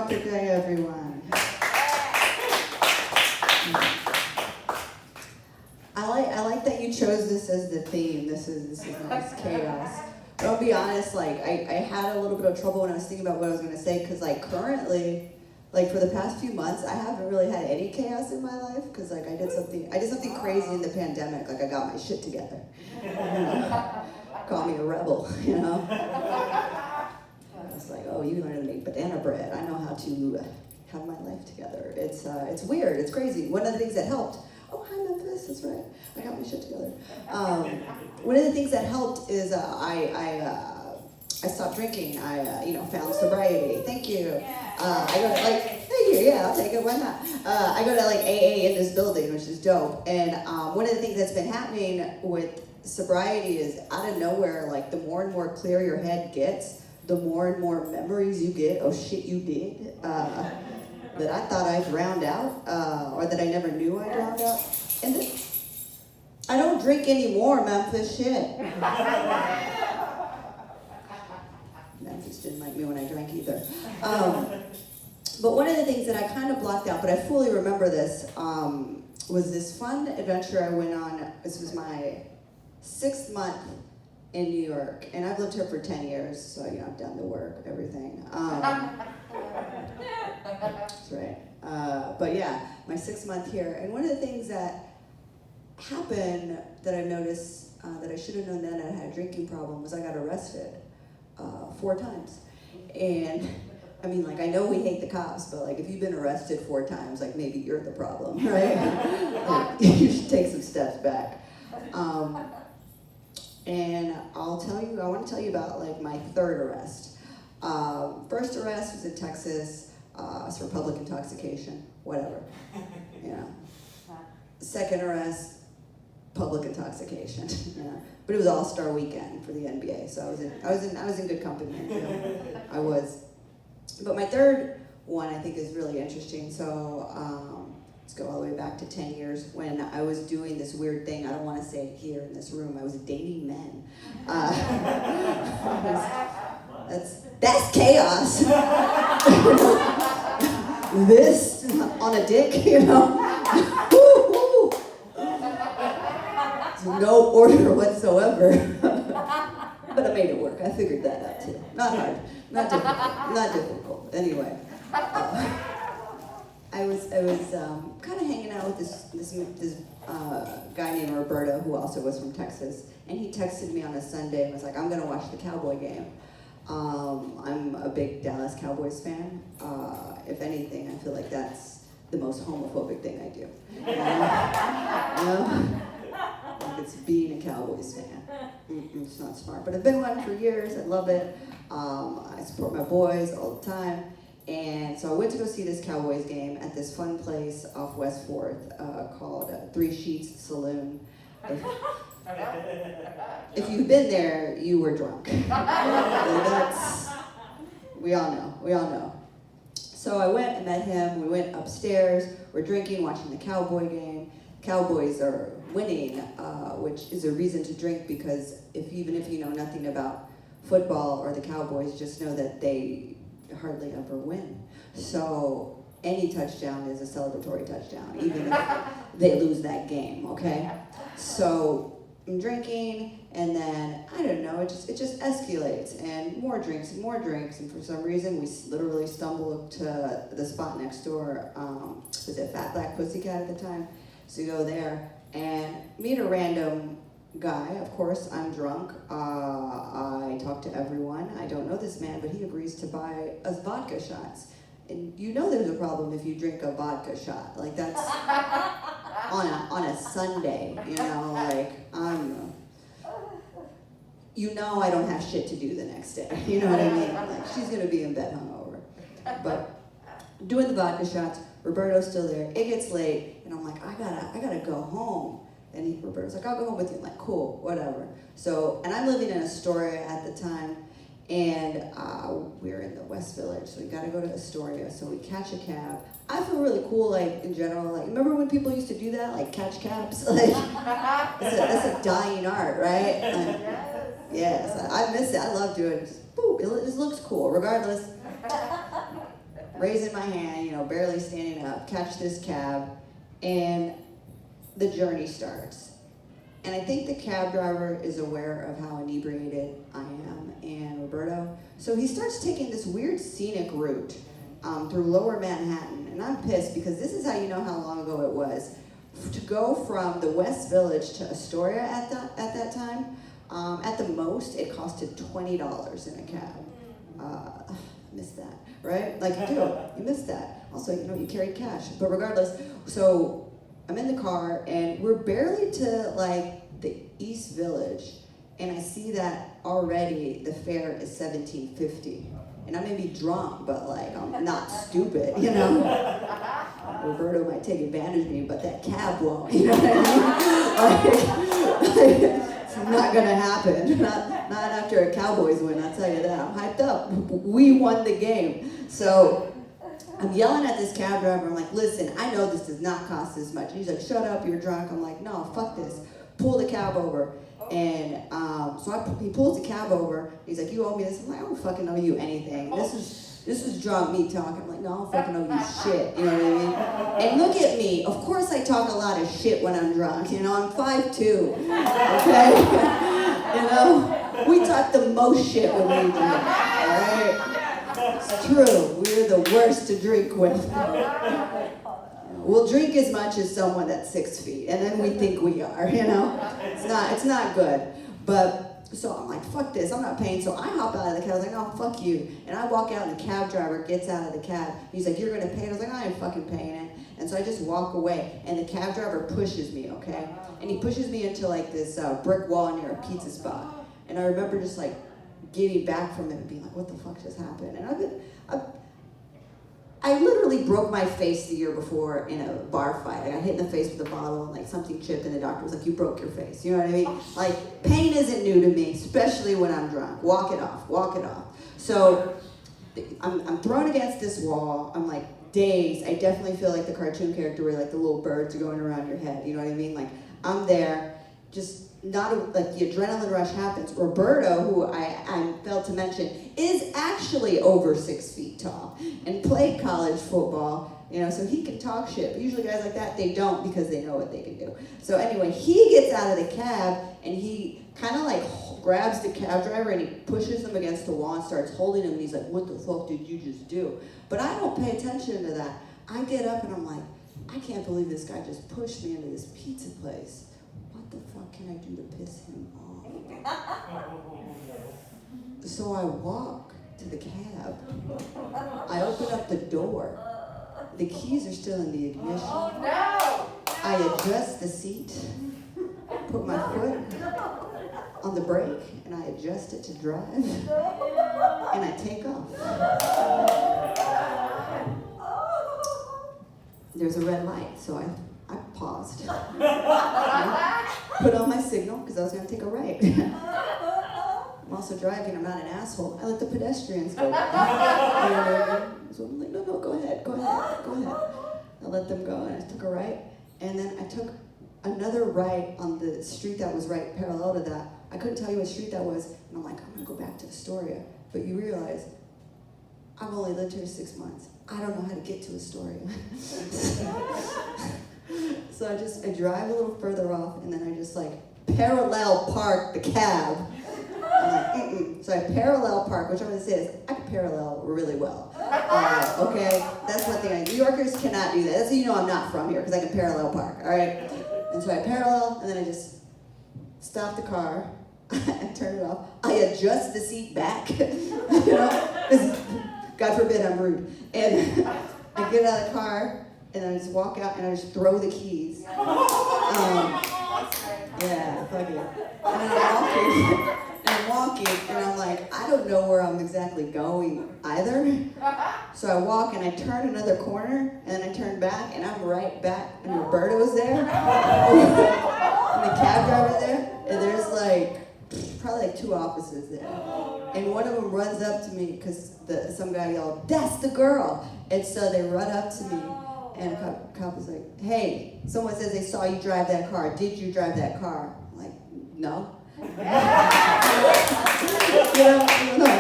Good day, everyone. I like that you chose this as the theme. This is nice chaos. But I'll be honest, like I had a little bit of trouble when I was thinking about what I was gonna say, because like currently, like for the past few months, I haven't really had any chaos in my life, because like I did something crazy in the pandemic. Like I got my shit together. Call me a rebel, you know. I was like, oh, you learn to make banana bread. I know how to have my life together. It's weird. It's crazy. One of the things that helped. Oh, hi Memphis. That's right. I got my shit together. One of the things that helped is I stopped drinking. I found sobriety. Thank you. I go to thank you. Yeah, I'll take it. Why not? I go to AA in this building, which is dope. And one of the things that's been happening with sobriety is out of nowhere, like the more and more clear your head gets, the more and more memories you get of shit you did that I thought I drowned out, or that I never knew I drowned out. And then, I don't drink anymore, Memphis, shit. Memphis didn't like me when I drank either. But one of the things that I kind of blocked out, but I fully remember this, was this fun adventure I went on. This was my 6th month in New York, and I've lived here for 10 years, so I've done the work, everything. That's right. But yeah, my 6th month here, and one of the things that happened that I've noticed that I should have known then I had a drinking problem was I got arrested 4 times. And I mean, like, I know we hate the cops, but like if you've been arrested 4 times, like maybe you're the problem, right? Like, you should take some steps back. And I want to tell you about like my 3rd arrest. First arrest was in Texas. It's for public intoxication, whatever, Second arrest, public intoxication, But it was All-Star Weekend for the NBA, so I was in good company. I was. But my 3rd one I think is really interesting. So let's go all the way back to 10 years when I was doing this weird thing. I don't want to say it here in this room. I was dating men. That's chaos. This on a dick, No order whatsoever. But I made it work. I figured that out too. Not hard, not difficult. Anyway, I was kind of hanging out with this guy named Roberto, who also was from Texas, and he texted me on a Sunday and was like, "I'm gonna watch the Cowboy game." I'm a big Dallas Cowboys fan. If anything, I feel like that's the most homophobic thing I do. Like it's being a Cowboys fan. It's not smart, but I've been one for years. I love it. I support my boys all the time. And so I went to go see this Cowboys game at this fun place off West 4th called Three Sheets Saloon. If you've been there, you were drunk. We all know. So I went and met him. We went upstairs. We're drinking, watching the Cowboy game. Cowboys are winning, which is a reason to drink, because even if you know nothing about football or the Cowboys, just know that they hardly ever win. So any touchdown is a celebratory touchdown, even if they lose that game, okay? So I'm drinking, and then, I don't know, it just escalates, and more drinks, and for some reason, we literally stumble to the spot next door. Was it Fat Black Pussycat at the time? So we go there, and meet a random guy. Of course, I'm drunk. I talk to everyone. I don't know this man, but he agrees to buy us vodka shots. And there's a problem if you drink a vodka shot. Like, that's on a Sunday, like, I don't have shit to do the next day. You know what I mean? Like, she's gonna be in bed hungover. But doing the vodka shots, Roberto's still there. It gets late, and I'm like, I gotta go home. And Roberto's like, I'll go home with you. I'm like, cool, whatever. So, and I'm living in Astoria at the time, and we're in the West Village, so we gotta go to Astoria. So we catch a cab. I feel really cool, like, in general. Like, remember when people used to do that, like, catch cabs? Like, that's a dying art, right? Like, yes, I miss it. I love doing it. Just, boop, it just looks cool, regardless. raising my hand, barely standing up, catch this cab, and the journey starts. And I think the cab driver is aware of how inebriated I am and Roberto. So he starts taking this weird scenic route through lower Manhattan. And I'm pissed because this is how you know how long ago it was. To go from the West Village to Astoria at that time, at the most, it costed $20 in a cab. I missed that, right? Like, dude, you missed that. Also, you carried cash. But regardless, so I'm in the car, and we're barely to, like, the East Village, and I see that already the fare is $17.50. And I may be drunk, but, like, I'm not stupid, Roberto might take advantage of me, but that cab won't, you know what I mean? It's not gonna happen. Not after a Cowboys win, I'll tell you that. I'm hyped up. We won the game. So I'm yelling at this cab driver. I'm like, listen, I know this does not cost this much. And he's like, shut up, you're drunk. I'm like, no, fuck this. Pull the cab over. And he pulls the cab over. He's like, you owe me this. I'm like, I don't fucking owe you anything. This is drunk me talking. I'm like, no, I don't fucking owe you shit. You know what I mean? And look at me. Of course I talk a lot of shit when I'm drunk. I'm 5'2". Okay? We talk the most shit when we drink. Alright? It's true. We're the worst to drink with. We'll drink as much as someone that's 6 feet, and then we think we are, It's not good. But, so I'm like, fuck this, I'm not paying. So I hop out of the cab, I was like, oh, fuck you. And I walk out, and the cab driver gets out of the cab. He's like, you're gonna pay it? I was like, I ain't fucking paying it. And so I just walk away, and the cab driver pushes me, okay? And he pushes me into, like, this brick wall near a pizza spot. And I remember just, like, getting back from it and being like, what the fuck just happened? And I literally broke my face the year before in a bar fight. I got hit in the face with a bottle and like something chipped, and the doctor was like, you broke your face. You know what I mean? Like, pain isn't new to me, especially when I'm drunk. Walk it off. So I'm thrown against this wall. I'm like dazed. I definitely feel like the cartoon character where like the little birds are going around your head. You know what I mean? Like, I'm there, just like the adrenaline rush happens. Roberto, who I failed to mention, is actually over 6 feet tall and played college football, so he can talk shit. But usually guys like that, they don't, because they know what they can do. So anyway, he gets out of the cab and he kind of like grabs the cab driver and he pushes him against the wall and starts holding him, and he's like, what the fuck did you just do? But I don't pay attention to that. I get up and I'm like, I can't believe this guy just pushed me into this pizza place. What the fuck can I do to piss him off? So I walk to the cab. I open up the door. The keys are still in the ignition. Oh, no! I adjust the seat, put my foot on the brake, and I adjust it to drive, and I take off. There's a red light, so I paused. Put on my signal, because I was going to take a right. I'm also driving, I'm not an asshole. I let the pedestrians go. So I'm like, no, go ahead. I let them go, and I took a right. And then I took another right on the street that was right parallel to that. I couldn't tell you what street that was. And I'm like, I'm going to go back to Astoria. But you realize, I've only lived here 6 months. I don't know how to get to Astoria. So I drive a little further off, and then I just like parallel park the cab. I'm like, So I parallel park, which I'm going to say is I can parallel really well. Okay, that's one thing. New Yorkers cannot do that. That's how you know I'm not from here, because I can parallel park. All right. And so I parallel, and then I just stop the car. I turn it off. I adjust the seat back. God forbid I'm rude. And I get out of the car, and I just walk out, and I just throw the keys. Yeah, fuck it. And I'm walking, and I'm like, I don't know where I'm exactly going either. So I walk, and I turn another corner, and then I turn back, and I'm right back, and Roberto's there, and the cab driver there, and there's like, probably like 2 officers there. And one of them runs up to me because some guy yelled, "That's the girl!" And so they run up to me, and a cop was like, "Hey, someone says they saw you drive that car. Did you drive that car?" I'm like, "No." No, I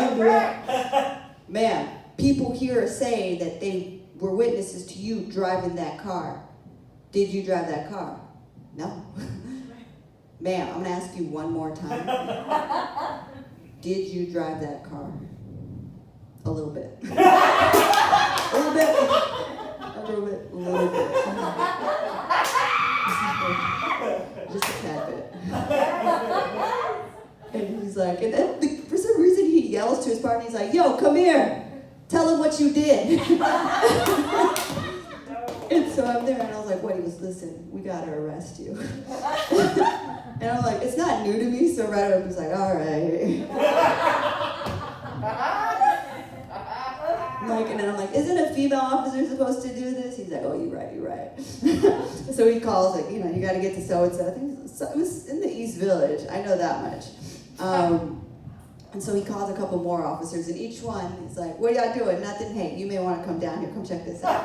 don't do that. Man, people here are say that they were witnesses to you driving that car. Did you drive that car? No. Ma'am, I'm going to ask you one more time. Did you drive that car? A little bit. A little bit. A little bit. A little bit. Just a tad bit. And he's like, and then for some reason he yells to his partner, he's like, yo, come here. Tell him what you did. And so I'm there and I was like, what? He was, listen, we gotta arrest you. And I'm like, it's not new to me, so right away I was like, all right. And then I'm like, isn't a female officer supposed to do this? He's like, oh, you're right. So he calls like, you gotta get to so-and-so. I think it was in the East Village, I know that much. And so he calls a couple more officers, and each one, he's like, what are y'all doing? Nothing. Hey, you may want to come down here. Come check this out.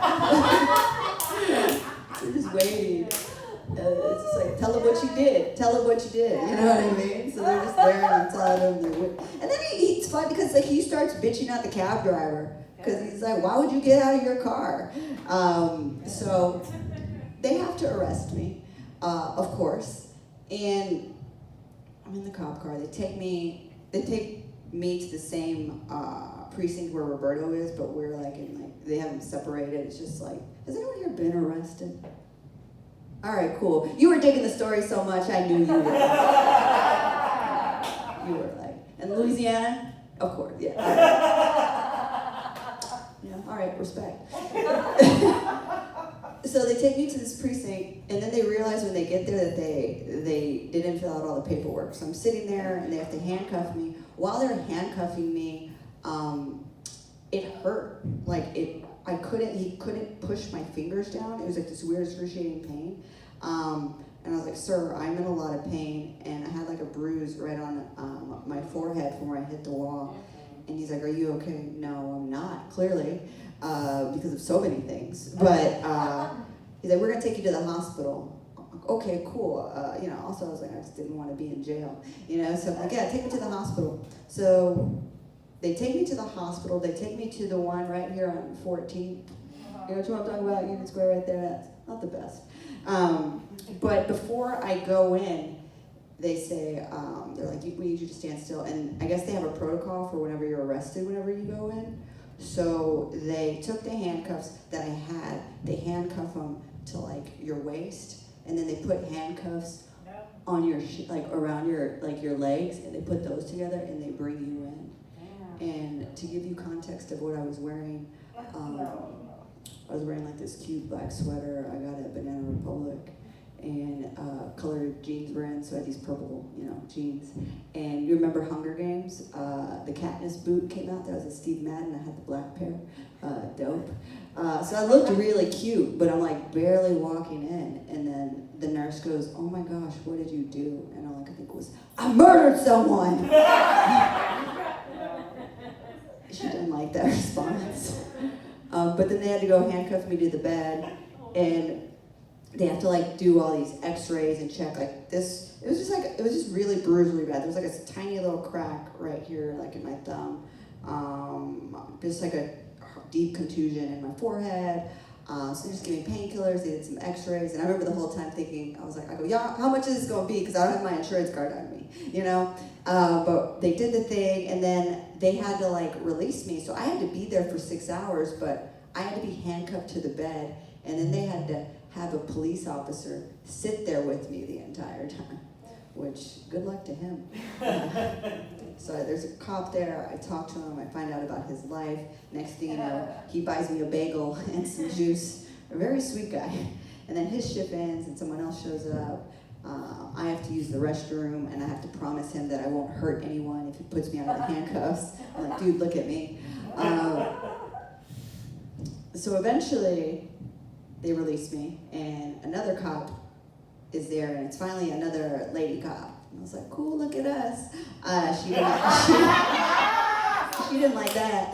We're just waiting. It's just like, tell him what you did. Tell him what you did. You know what I mean? So they're just there and telling him. And then it's fun because like he starts bitching at the cab driver because he's like, why would you get out of your car? So they have to arrest me, of course. And I'm in the cop car. They take me to the same precinct where Roberto is, but we're they have them separated. It's just like, has anyone here been arrested? All right, cool. You were digging the story so much, I knew you were. You were like, and Louisiana? Of course, yeah. Yeah, all right, respect. So they take me to this precinct, and then they realize when they get there that they didn't fill out all the paperwork. So I'm sitting there, and they have to handcuff me. While they're handcuffing me, it hurt. He couldn't push my fingers down. It was like this weird excruciating pain. And I was like, sir, I'm in a lot of pain, and I had like a bruise right on my forehead from where I hit the wall. And he's like, are you okay? No, I'm not, clearly. Because of so many things. But he's like, we're gonna take you to the hospital. Okay, cool. Also I was like, I just didn't want to be in jail. So I'm like, yeah, take me to the hospital. So they take me to the hospital. They take me to the one right here on 14th. You know what I'm talking about? Union Square right there. That's not the best. But before I go in, they say, they're like, we need you to stand still. And I guess they have a protocol for whenever you're arrested, whenever you go in. So they took the handcuffs that I had, they handcuff them to your waist, and then they put handcuffs on your around your legs, and they put those together and they bring you in. And to give you context of what I was wearing, I was wearing this cute black sweater I got at Banana Republic, and colored jeans were in, so I had these purple, jeans. And you remember Hunger Games? The Katniss boot came out. That was a Steve Madden. I had the black pair. Dope. So I looked really cute, but I'm barely walking in. And then the nurse goes, oh my gosh, what did you do? And all I could think was, I murdered someone! She didn't like that response. But then they had to go handcuff me to the bed, and they have to do all these x-rays and check this. It was just really bruised really bad. There was a tiny little crack right here in my thumb. Just a deep contusion in my forehead. So they just gave me painkillers, they did some x-rays, and I remember the whole time thinking, I go, yeah, how much is this gonna be? Because I don't have my insurance card on me, But they did the thing, and then they had to release me. So I had to be there for 6 hours, but I had to be handcuffed to the bed, and then they had to have a police officer sit there with me the entire time, which good luck to him. So there's a cop there, I talk to him, I find out about his life. Next thing you know, he buys me a bagel and some juice, a very sweet guy. And then his shift ends and someone else shows up. I have to use the restroom, and I have to promise him that I won't hurt anyone if he puts me under the handcuffs. I'm like, dude, look at me. So eventually, they release me, and another cop is there, and it's finally another lady cop. And I was like, cool, look at us. She didn't like that.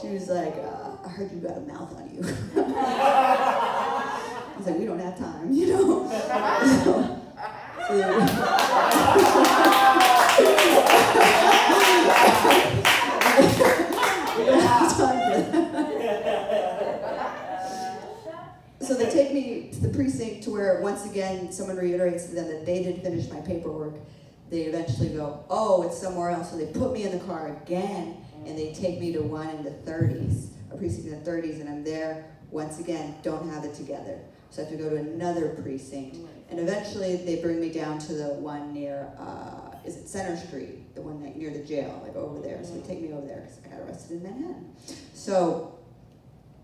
She was like, I heard you got a mouth on you. I was like, we don't have time, So where, once again, someone reiterates to them that they didn't finish my paperwork. They eventually go, oh, it's somewhere else. So they put me in the car again, and they take me to one in the 30s, a precinct in the 30s, and I'm there, once again, don't have it together. So I have to go to another precinct. And eventually they bring me down to the one near, is it Center Street? The one near the jail, like over there. So they take me over there because I got arrested in Manhattan. So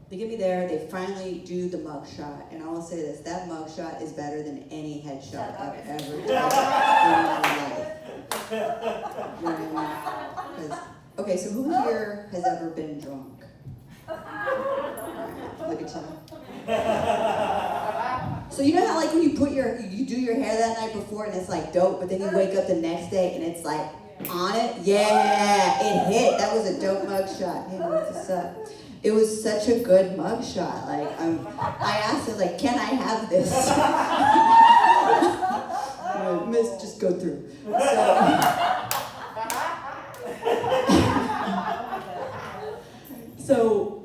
they get me there, they finally do the mug shot, and I will say this, that mug shot is better than any headshot I've ever done in my life. You know what I mean? 'Cause, okay, so who here has ever been drunk? Look at you. So you know how like when you do your hair that night before and it's like dope, but then you wake up the next day and it's like on it? Yeah, it hit. That was a dope mug shot. Hey, what's up? It was such a good mug shot. Like I asked her like, can I have this? Miss, just go through. So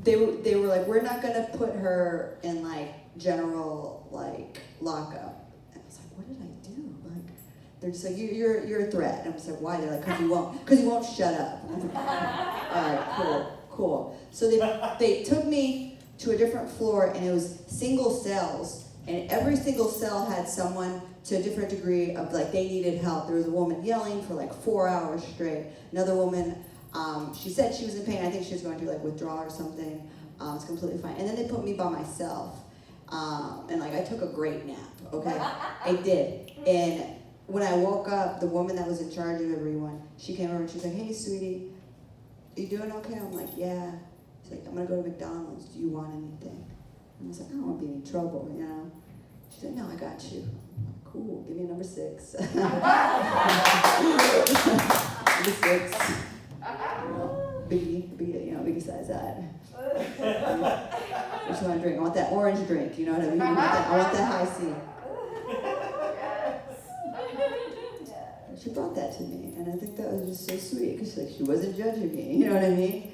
they were like, we're not gonna put her in like general like lockup. And I was like, what did I do? Like, they're just like, you're a threat. And I'm just like, why? They're like, because you won't shut up. And I was like, all right, cool. So they took me to a different floor, and it was single cells, and every single cell had someone to a different degree of like they needed help. There was a woman yelling for like 4 hours straight. Another woman, she said she was in pain. I think she was going through like withdrawal or something. It's completely fine. And then they put me by myself, and like I took a great nap. Okay, I did. And when I woke up, the woman that was in charge of everyone, she came over and she's like, "Hey, sweetie, you doing okay?" I'm like, "Yeah." She's like, "I'm gonna go to McDonald's. Do you want anything?" And I was like, "I don't want to be in trouble, you know." She said, "No, I got you." I'm like, "Cool. Give me a number 6." Number 6. Biggie size that. What you want to drink? I want that orange drink. You know what I mean? I want that high C. She brought that to me, and I think that was just so sweet because like she wasn't judging me. You know what I mean?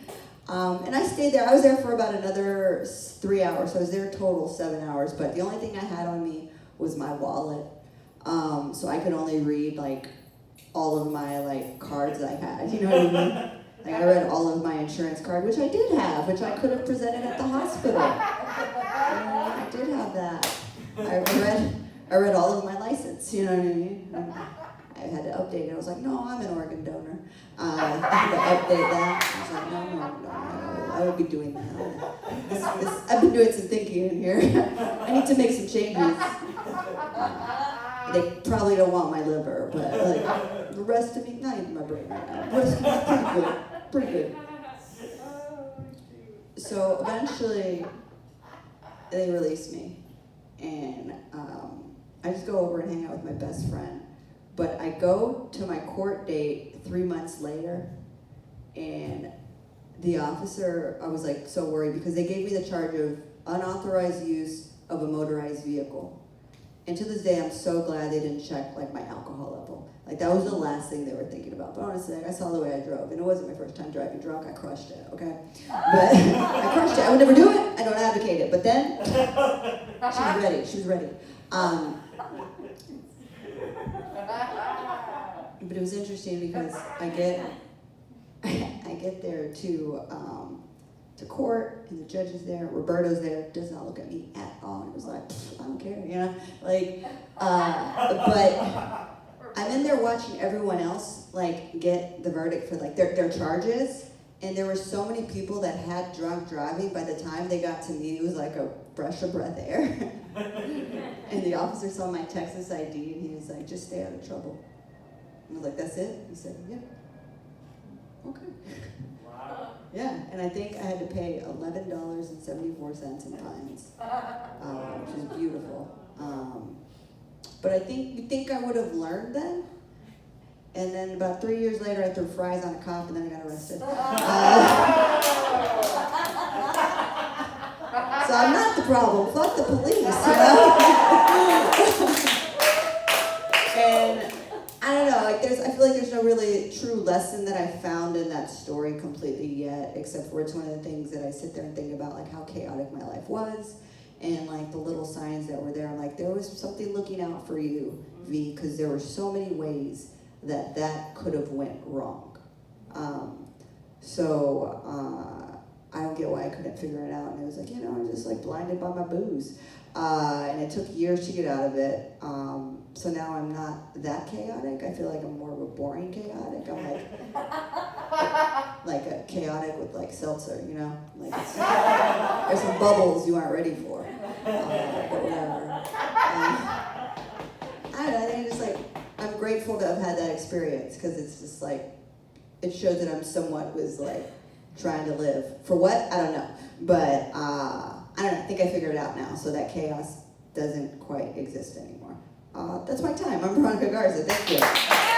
And I stayed there. I was there for about another 3 hours. So I was there total 7 hours. But the only thing I had on me was my wallet. So I could only read like all of my like cards I had. You know what I mean? Like I read all of my insurance card, which I did have, which I could have presented at the hospital. I did have that. I read all of my license. You know what I mean? I had to update it. I was like, no, I'm an organ donor. I had to update that. I was like, no, I would be doing that. I've been doing some thinking in here. I need to make some changes. They probably don't want my liver, but like the rest of me, not even my brain right now. The rest of me, pretty good. So eventually, they released me, and I just go over and hang out with my best friend. But I go to my court date 3 months later, and the officer, I was like so worried because they gave me the charge of unauthorized use of a motorized vehicle. And to this day, I'm so glad they didn't check like my alcohol level. Like that was the last thing they were thinking about. But honestly, like, I saw the way I drove, and it wasn't my first time driving drunk. I crushed it, okay? But I crushed it. I would never do it. I don't advocate it. But then she was ready. But it was interesting because I get there to court, and the judge is there. Roberto's there, does not look at me at all. And it was like, I don't care, you know? Like, but I'm in there watching everyone else like get the verdict for like their charges, and there were so many people that had drunk driving. By the time they got to me, it was like a breath of air. And the officer saw my Texas ID, and he was like, just stay out of trouble. And I was like, that's it? He said, yeah. Okay. Wow. Yeah, and I think I had to pay $11.74 in fines, which is beautiful. But you think I would have learned then? And then about 3 years later, I threw fries on a cop, and then I got arrested. So I'm not the problem. Fuck the police, you know? And I don't know, like I feel like there's no really true lesson that I found in that story completely yet, except for it's one of the things that I sit there and think about, like how chaotic my life was, and like the little signs that were there. Like there was something looking out for you, V, because there were so many ways that could have went wrong. I don't get why I couldn't figure it out. And it was like, I'm just like blinded by my booze. And it took years to get out of it. So now I'm not that chaotic. I feel like I'm more of a boring chaotic. I'm like a chaotic with like seltzer, Like there's some bubbles you aren't ready for. But whatever. I don't know, I think it's like, I'm grateful to have had that experience because it's just like, it shows that I'm somewhat was like trying to live. For what? I don't know. But I don't know, I think I figured it out now. So that chaos doesn't quite exist anymore. That's my time. I'm Veronica Garza. Thank you.